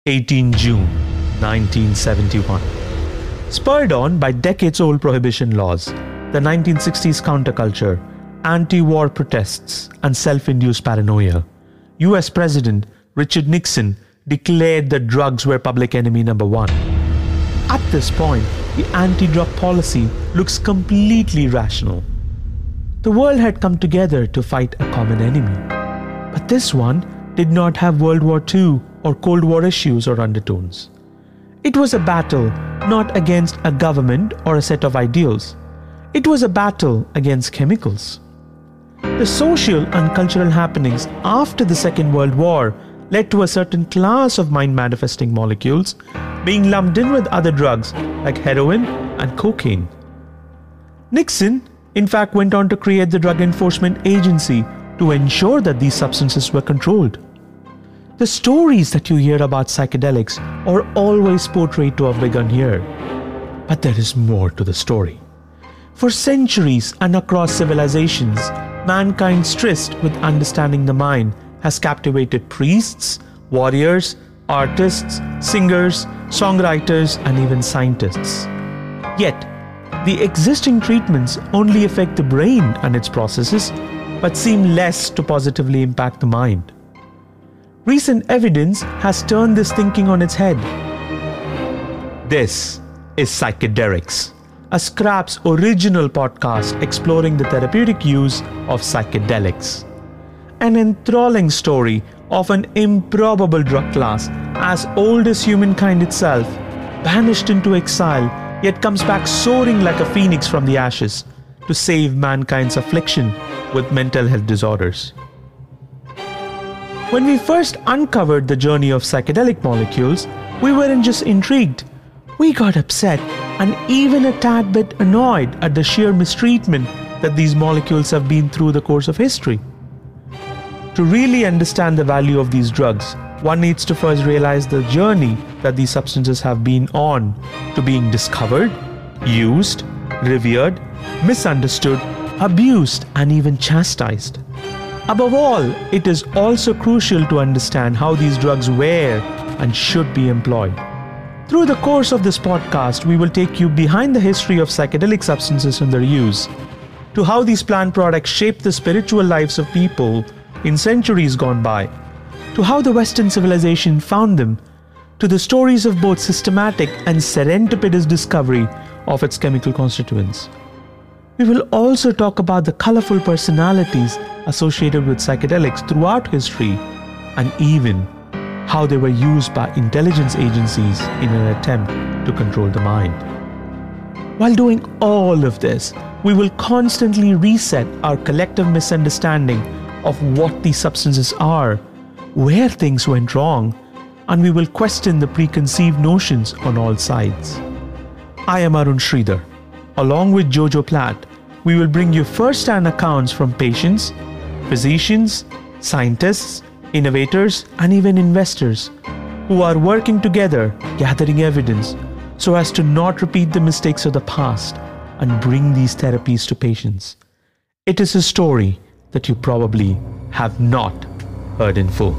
18 June 1971. Spurred on by decades-old prohibition laws, the 1960s counterculture, anti-war protests, and self-induced paranoia, US President Richard Nixon declared that drugs were public enemy number one. At this point, the anti-drug policy looks completely rational. The world had come together to fight a common enemy. But this one did not have World War II or Cold War issues or undertones. It was a battle not against a government or a set of ideals. It was a battle against chemicals. The social and cultural happenings after the Second World War led to a certain class of mind-manifesting molecules being lumped in with other drugs like heroin and cocaine. Nixon, in fact, went on to create the Drug Enforcement Agency to ensure that these substances were controlled. The stories that you hear about psychedelics are always portrayed to have begun here. But there is more to the story. For centuries and across civilizations, mankind's tryst with understanding the mind has captivated priests, warriors, artists, singers, songwriters, and even scientists. Yet, the existing treatments only affect the brain and its processes, but seem less to positively impact the mind. Recent evidence has turned this thinking on its head. This is Psychedelics, a Scrap's original podcast exploring the therapeutic use of psychedelics. An enthralling story of an improbable drug class as old as humankind itself, banished into exile, yet comes back soaring like a phoenix from the ashes to save mankind's affliction with mental health disorders. When we first uncovered the journey of psychedelic molecules, we weren't just intrigued. We got upset and even a tad bit annoyed at the sheer mistreatment that these molecules have been through the course of history. To really understand the value of these drugs, one needs to first realize the journey that these substances have been on to being discovered, used, revered, misunderstood, abused, and even chastised. Above all, it is also crucial to understand how these drugs were and should be employed. Through the course of this podcast, we will take you behind the history of psychedelic substances and their use, to how these plant products shaped the spiritual lives of people in centuries gone by, to how the Western civilization found them, to the stories of both systematic and serendipitous discovery of its chemical constituents. We will also talk about the colorful personalities associated with psychedelics throughout history, and even how they were used by intelligence agencies in an attempt to control the mind. While doing all of this, we will constantly reset our collective misunderstanding of what these substances are, where things went wrong, and we will question the preconceived notions on all sides. I am Arun Sridhar. Along with Jojo Platt, we will bring you first-hand accounts from patients, physicians, scientists, innovators, and even investors who are working together, gathering evidence so as to not repeat the mistakes of the past and bring these therapies to patients. It is a story that you probably have not heard in full.